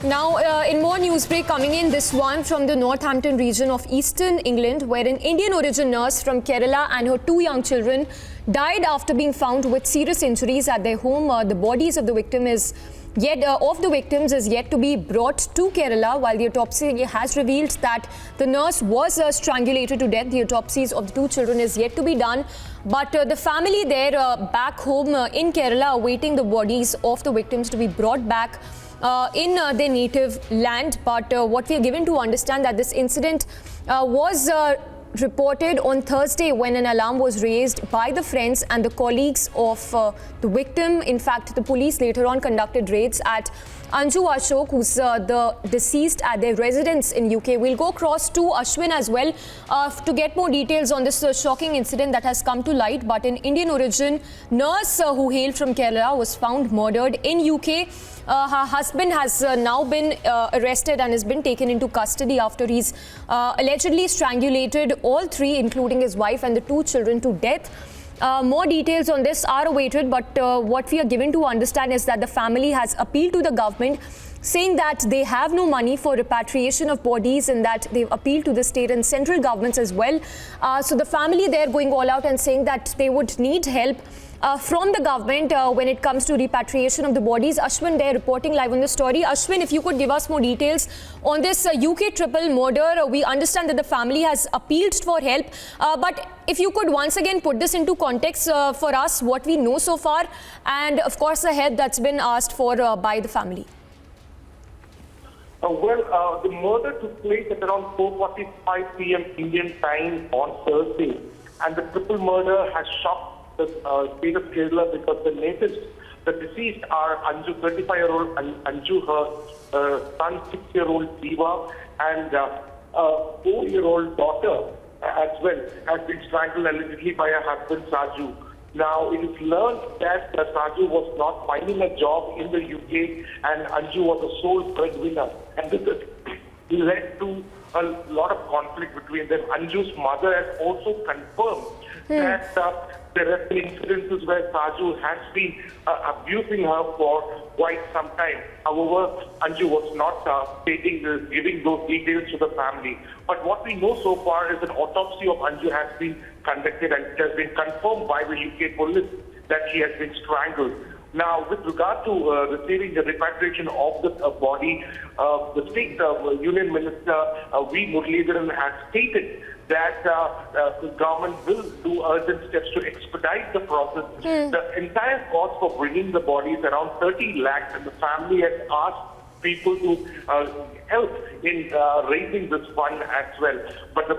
Now, in more news break coming in, this one from the Northampton region of eastern England, where an Indian origin nurse from Kerala and her two young children died after being found with serious injuries at their home. The bodies of the victims is yet to be brought to Kerala, while the autopsy has revealed that the nurse was strangulated to death. The autopsies of the two children is yet to be done, but the family there back home in Kerala awaiting the bodies of the victims to be brought back in their native land. But what we are given to understand that this incident was reported on Thursday when an alarm was raised by the friends and the colleagues of the victim. In fact, the police later on conducted raids at Anju Ashok, who's the deceased, at their residence in UK. We'll go across to Ashwin as well to get more details on this shocking incident that has come to light. But an Indian origin nurse who hailed from Kerala was found murdered in UK. Her husband has now been arrested and has been taken into custody after he's allegedly strangulated all three, including his wife and the two children, to death. More details on this are awaited, but what we are given to understand is that the family has appealed to the government, saying that they have no money for repatriation of bodies and that they've appealed to the state and central governments as well. So the family there going all out and saying that they would need help from the government when it comes to repatriation of the bodies. Ashwin there reporting live on the story. Ashwin, if you could give us more details on this UK triple murder. We understand that the family has appealed for help, but if you could once again put this into context for us, what we know so far, and of course the help that's been asked for by the family. The murder took place at around 4:45 p.m. Indian time on Thursday, and the triple murder has shocked the state of Kerala because the deceased are Anju, 35-year-old Anju, her son, 6-year-old Diva, and a 4-year-old daughter as well, has been strangled allegedly by her husband Saju. Now, it is learned that Saju was not finding a job in the UK and Anju was a sole breadwinner. And this has led to a lot of conflict between them. Anju's mother has also confirmed that there have been incidences where Saju has been abusing her for quite some time. However, Anju was not giving those details to the family. But what we know so far is an autopsy of Anju has been conducted and it has been confirmed by the UK police that she has been strangled. Now, with regard to receiving the repatriation of the body, the State Union Minister V. Muralidharan has stated that the government will do urgent steps to expedite the process. The entire cost for bringing the body is around 30 lakhs, and the family has asked people to help in raising this fund as well. But the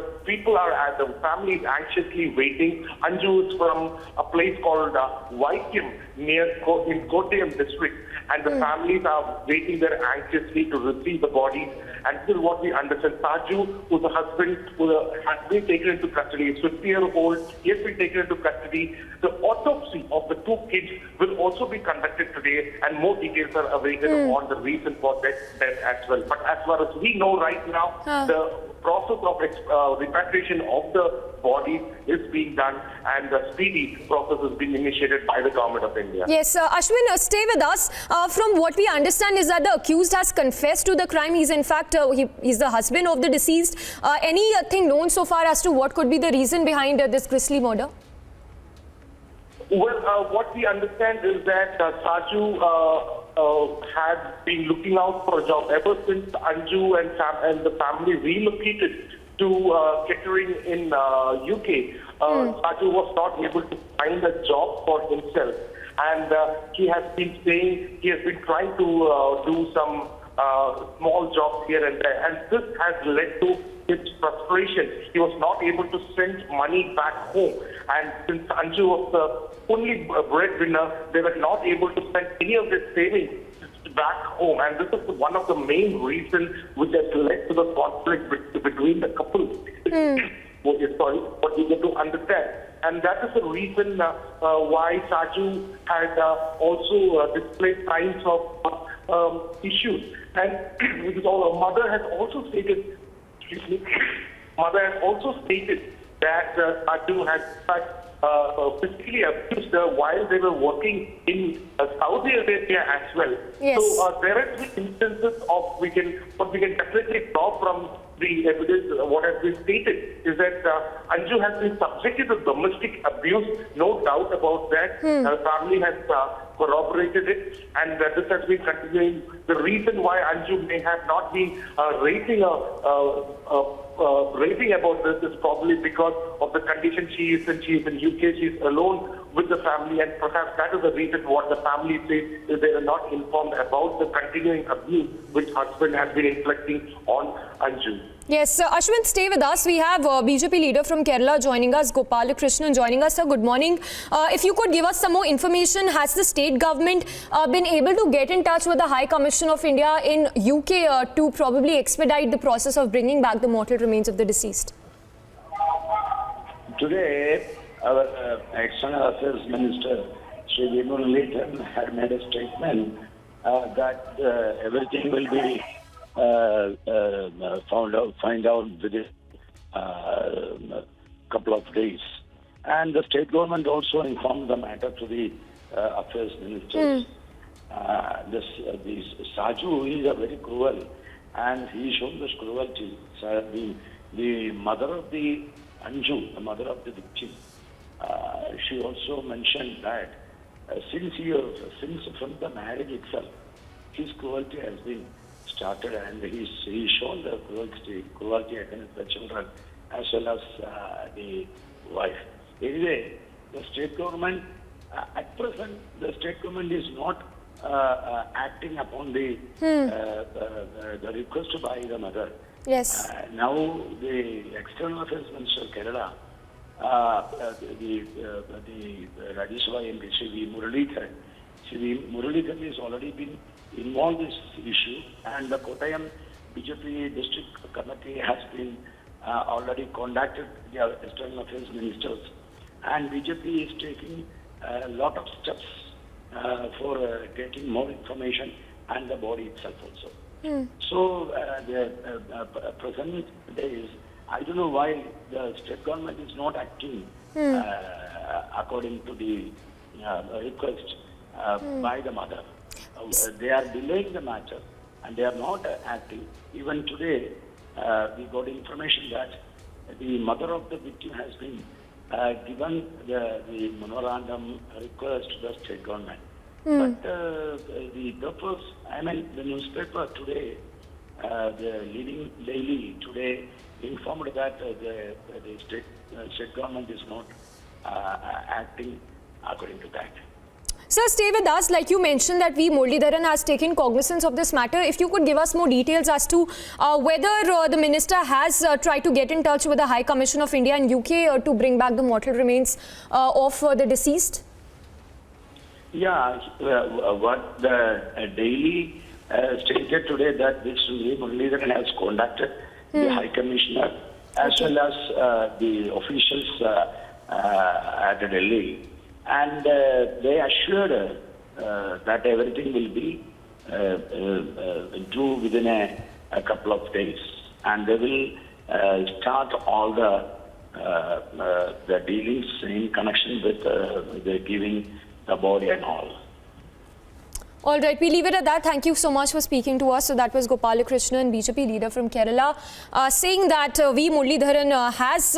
family is anxiously waiting. Anju is from a place called Vaikim in Kottayam district, and the families are waiting there anxiously to receive the bodies. And this is what we understand. Saju, who's the husband, has been taken into custody. He's 50-year-old. He has been taken into custody. The autopsy of the two kids will also be conducted today, and more details are awaited on the reason for death as well. But as far as we know right now, the process of repatriation of the body is being done, and the speedy process is being initiated by the government of India. Yes, Ashwin, stay with us. From what we understand is that the accused has confessed to the crime. He's in fact, he's the husband of the deceased. Anything known so far as to what could be the reason behind this grisly murder? Well, what we understand is that Saju had been looking out for a job ever since Anju and the family relocated to Kettering in UK. Saju was not able to find a job for himself, and he has been trying to do some small jobs here and there, and this has led to his frustration. He was not able to send money back home, and since Anju was the only breadwinner, they were not able to send any of their savings back home, and this is one of the main reasons which has led to the conflict between the couple. What we get to understand, and that is the reason why Saju had also displayed signs of issues, and because our mother has also stated that Saju had physically abused while they were working in Saudi Arabia as well. Yes. So there has been instances of what we can definitely draw from the evidence, what has been stated, is that Anju has been subjected to domestic abuse, no doubt about that. Her family has corroborated it, and this has been continuing. The reason why Anju may have not been raising about this is probably because of the condition she is in. She is in UK, she is alone with the family, and perhaps that is the reason what the family says is they are not informed about the continuing abuse which husband has been inflicting on Anju. Yes, Ashwin, stay with us. We have BJP leader from Kerala joining us, Gopalakrishnan joining us. Sir, good morning. If you could give us some more information, has the state government been able to get in touch with the High Commission of India in UK to probably expedite the process of bringing back the mortal remains of the deceased? Today, our External Affairs Minister, Shri Muralidharan, had made a statement that everything will be find out within a couple of days. And the state government also informed the matter to the affairs ministers. This Saju is a very cruel, and he shown this cruelty. So the mother of the Anju, the mother of the victim, she also mentioned that since from the marriage itself, his cruelty has been started, and he's shown the cruelty against the children as well as the wife. Anyway, the state government, at present, the state government is not acting upon the request by the mother. Yes. Now, the External Affairs Minister of Kerala, the Rajya Sabha MP, Shri Muralidharan has already been involved in this issue, and the Kottayam BJP district committee has been already contacted the External Affairs ministers, and BJP is taking a lot of steps for getting more information and the body itself also. So the present days, I don't know why the state government is not acting according to the request by the mother. They are delaying the matter and they are not acting. Even today, we got information that the mother of the victim has been given the memorandum request to the state government. But the purpose, the newspaper today, the leading daily today informed that the state government is not acting according to that. Sir, stay with us. Like you mentioned that Muralidharan has taken cognizance of this matter. If you could give us more details as to whether the minister has tried to get in touch with the High Commission of India and UK to bring back the mortal remains of the deceased. Yeah, what the Daily stated today that this Muralidharan has contacted the High Commissioner as well as the officials at Delhi. And they assured that everything will be due within a couple of days, and they will start all the dealings in connection with the giving the body and all. All right, we leave it at that. Thank you so much for speaking to us. So that was Gopalakrishnan, BJP leader from Kerala, saying that Muralidharan has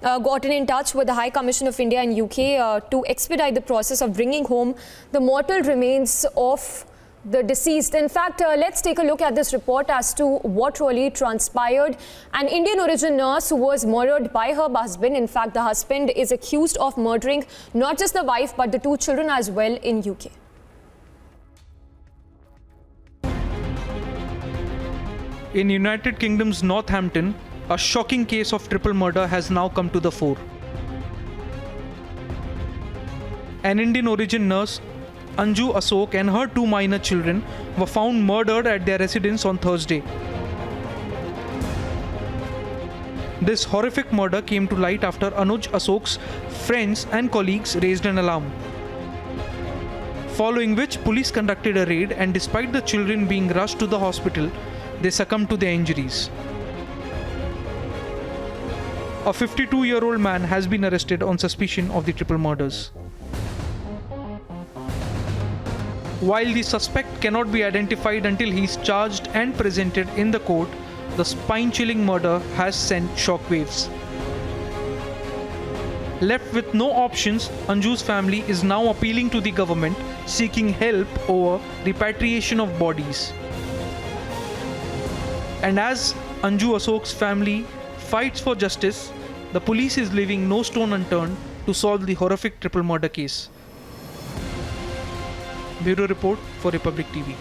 gotten in touch with the High Commission of India and UK to expedite the process of bringing home the mortal remains of the deceased. In fact, let's take a look at this report as to what really transpired. An Indian origin nurse who was murdered by her husband. In fact, the husband is accused of murdering not just the wife but the two children as well in UK. In United Kingdom's Northampton, a shocking case of triple murder has now come to the fore. An Indian origin nurse, Anju Asok, and her two minor children were found murdered at their residence on Thursday. This horrific murder came to light after Anuj Asok's friends and colleagues raised an alarm. Following which, police conducted a raid, and despite the children being rushed to the hospital, they succumbed to their injuries. A 52-year-old man has been arrested on suspicion of the triple murders. While the suspect cannot be identified until he is charged and presented in the court, the spine-chilling murder has sent shockwaves. Left with no options, Anju's family is now appealing to the government, seeking help over repatriation of bodies. And as Anju Asok's family fights for justice, the police is leaving no stone unturned to solve the horrific triple murder case. Bureau Report for Republic TV.